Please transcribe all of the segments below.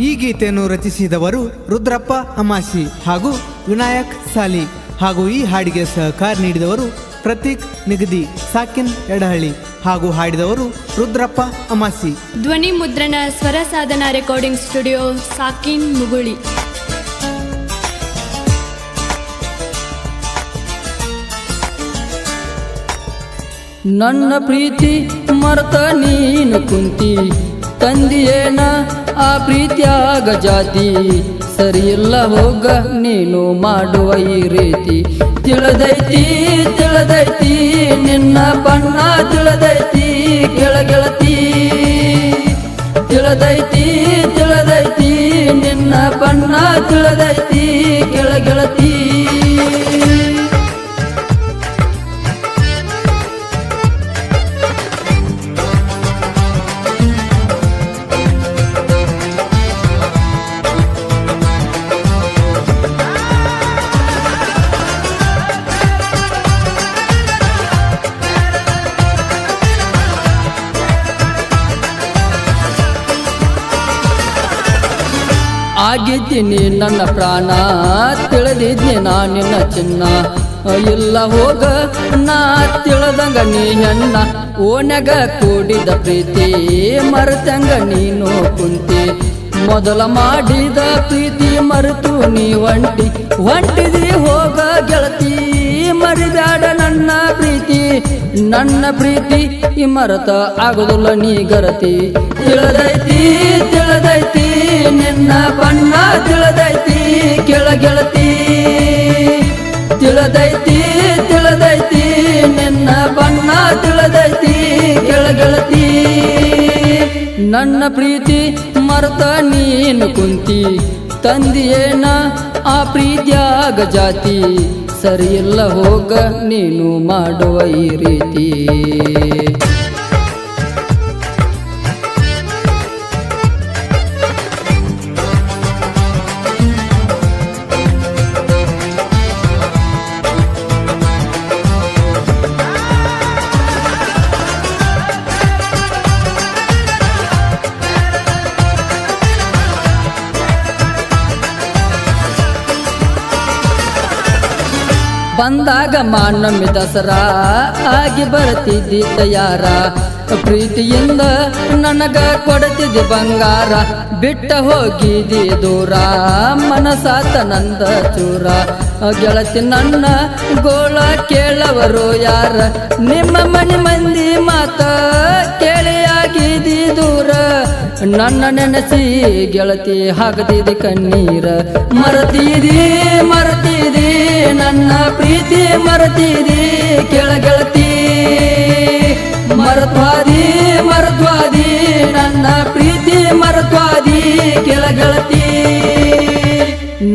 ಈ ಗೀತೆಯನ್ನು ರಚಿಸಿದವರು ರುದ್ರಪ್ಪ ಅಮಾಸಿ ಹಾಗೂ ವಿನಾಯಕ್ ಸಾಲಿ ಹಾಗೂ ಈ ಹಾಡಿಗೆ ಸಹಕಾರ ನೀಡಿದವರು ಪ್ರತೀಕ್ ನಿಗದಿ ಸಾಕಿನ್ ಎಡಹಳ್ಳಿ ಹಾಗೂ ಹಾಡಿದವರು ರುದ್ರಪ್ಪ ಅಮಾಸಿ. ಧ್ವನಿ ಮುದ್ರಣ ಸ್ವರ ಸಾಧನ ರೆಕಾರ್ಡಿಂಗ್ ಸ್ಟುಡಿಯೋ ಸಾಕಿನ್ ಮುಗುಳಿ. ನನ್ನ ಪ್ರೀತಿ ಮರ್ತ ನೀನು ಕುಂತಿ ತಂದಿಯೇನ ಆ ಪ್ರೀತಿಯಾಗ ಜಾತಿ ಸರಿಯಿಲ್ಲ ಹೋಗ ನೀನು ಮಾಡುವ ಈ ರೀತಿ. ತಿಳಿದೈತಿ ತಿಳಿದೈತಿ ನಿನ್ನ ಬಣ್ಣ ತಿಳಿದೈತಿ ಕೆಳಗೆಳತಿ. ತಿಳಿದೈತಿ ತಿಳಿದೈತಿ ನಿನ್ನ ಬಣ್ಣ ತಿಳಿದೈತಿ ಕೆಳಗೆಳತಿ. ಆಗಿದ್ದೀನಿ ನನ್ನ ಪ್ರಾಣ ತಿಳಿದಿದ್ದೆ ನಾ ನಿನ್ನ ಚಿನ್ನ. ಇಲ್ಲ ಹೋಗ ನಾ ತಿಳಿದಂಗ ನೀ ಹೆಣ್ಣ. ಓಣ್ಯಾಗ ಕೂಡಿದ ಪ್ರೀತಿ ಮರೆತಂಗ ನೀನು ಕುಂತಿ. ಮೊದಲ ಮಾಡಿದ ಪ್ರೀತಿ ಮರೆತು ನೀ ಹೊಂಟಿದಿ ಹೋಗ ಗೆಳತಿ. ಮರಿದಾಡ ನನ್ನ ಪ್ರೀತಿ ನನ್ನ ಪ್ರೀತಿ ಮರತ ಆಗುದಿಲ್ಲ ನೀ ಗರತಿ. ತಿಳಿದೈತಿ ತಿಳಿದೈತಿ ನಿನ್ನ ಬಣ್ಣ ತಿಳಿದೈತಿ ಕೆಳಗೆಳತಿ. ತಿಳಿದೈತಿ ತಿಳಿದೈತಿ ನಿನ್ನ ಬಣ್ಣ ತಿಳಿದೈತಿ ಕೆಳಗೆಳತಿ. ನನ್ನ ಪ್ರೀತಿ ಮರ್ತ ನೀನು ಕುಂತಿ ತಂದಿಯೇನ ಆ ಪ್ರೀತಿಯಾಗ ಜಾತಿ ಸರಿಯಿಲ್ಲ ಹೋಗ ನೀನು ಮಾಡುವ ಈ ರೀತಿ. ಬಂದಾಗ ಮಾನಮ್ಮಿ ದಸರಾ ಆಗಿ ಬರ್ತಿದ್ದಿ ತಯಾರ. ಪ್ರೀತಿಯಿಂದ ನನಗ ಕೊಡ್ತಿದ್ದಿ ಬಂಗಾರ. ಬಿಟ್ಟ ಹೋಗಿದಿ ದೂರ ಮನಸಾತ ನಂದ ಚೂರ. ಗೆಳತಿ ನನ್ನ ಗೋಳ ಕೇಳವರು ಯಾರ. ನಿಮ್ಮ ಮನೆ ಮಂದಿ ಮಾತ ಕೇಳಿ ಆಗಿದಿ ದೂರ. ನನ್ನ ನೆನೆಸಿ ಗೆಳತಿ ಹಾಕದಿದಿ ಕಣ್ಣೀರ. ಮರತಿದಿ ಮರತಿದಿ ನನ್ನ ಪ್ರೀತಿ ಮರತಿದಿ ಕೆಳಗೆಳತಿ. ಮರತ್ವಾದಿ ಮರತ್ವಾದಿ ನನ್ನ ಪ್ರೀತಿ ಮರತ್ವಾದಿ ಕೆಳಗೆಳತಿ.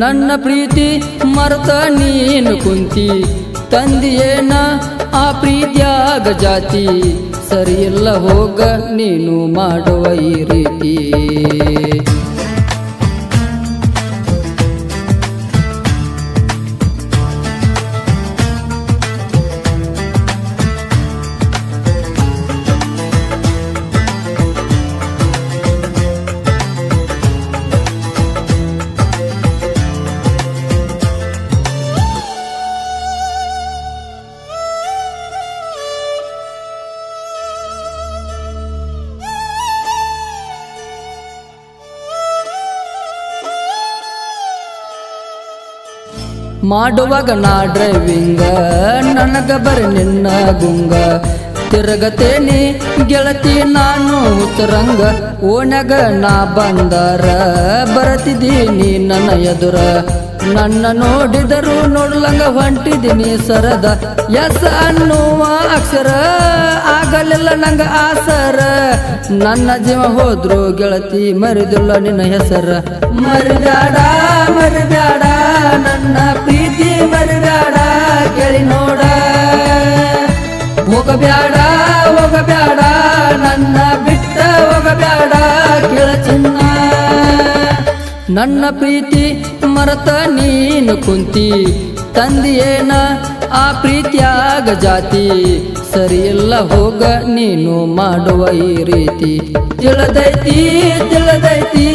ನನ್ನ ಪ್ರೀತಿ ಮರ್ತ ನೀನು ಕುಂತಿ ತಂದಿಯೇನ ಆ ಪ್ರೀತಿಯಾಗ ಜಾತಿ ಸರಿಯಿಲ್ಲ ಹೋಗ ನೀನು ಮಾಡುವ ಈ ರೀತಿ. ಮಾಡುವಾಗ ನಾ ಡ್ರೈವಿಂಗ ನನಗ ಬರ ನಿನ್ನ ಗುಂಗ. ತಿರುಗತೇನಿ ಗೆಳತಿ ನಾನು ಉತ್ತರಂಗ. ಓಣ್ಯಾಗ ನಾ ಬಂದರ ಬರತಿದ್ದೀನಿ ನನ್ನ ಎದುರ. ನನ್ನ ನೋಡಿದರು ನೋಡ್ಲಂಗ ಹೊಂಟಿದ್ದೀನಿ ಸರದ. ಎಸ್ ಅನ್ನುವ ಅಕ್ಷರ ಆಗಲಿಲ್ಲ ನಂಗ ಆಸರ. ನನ್ನ ಜೀವ ಹೋದ್ರು ಗೆಳತಿ ಮರಿದಿಲ್ಲ ನಿನ್ನ ಹೆಸರ. ಮರಿಬ್ಯಾಡ ಮರಿಬ್ಯಾಡ ನನ್ನ ಪ್ರೀತಿ ಮರಿಬ್ಯಾಡ ಕೇಳಿ ನೋಡ. ಹೋಗಬ್ಯಾಡ ಹೋಗಬ್ಯಾಡ ನನ್ನ ಬಿಟ್ಟ ಹೋಗಬ್ಯಾಡ ಕೇಳ ಚಿನ್ನ. ನನ್ನ ಪ್ರೀತಿ ಮರತ ನೀನು ಕುಂತಿ ತಂದಿಯೇನ ಆ ಪ್ರೀತಿಯಾಗ ಜಾತಿ ಸರಿಯಿಲ್ಲ ಹೋಗ ನೀನು ಮಾಡುವ ಈ ರೀತಿ. ತಿಳಿದೈತಿ ತಿಳಿದೈತಿ